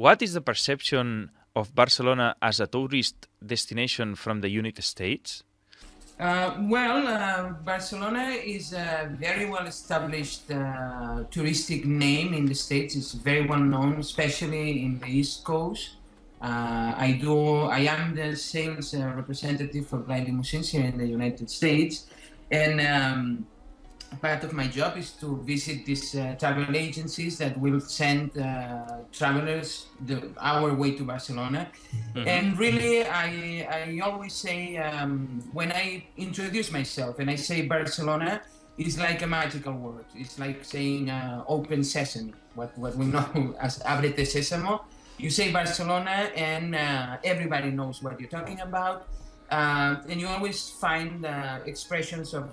what is the perception of Barcelona as a tourist destination from the United States? Barcelona is a very well-established touristic name in the States. It's very well known, especially in the East Coast. I am the sales representative for Blai Limousines here in the United States, and part of my job is to visit these travel agencies that will send travelers our way to Barcelona. Mm-hmm. And really, I always say, when I introduce myself and I say Barcelona, it's like a magical word. It's like saying open sesame, what we know as abrete sésamo. You say Barcelona and everybody knows what you're talking about. And you always find expressions of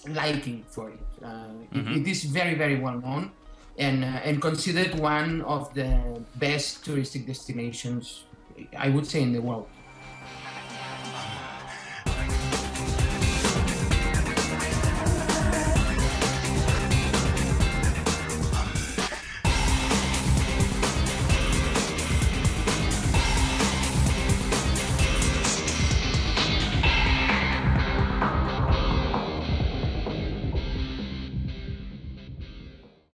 liking for it. Mm-hmm. It is very, very well known and considered one of the best touristic destinations, I would say, in the world.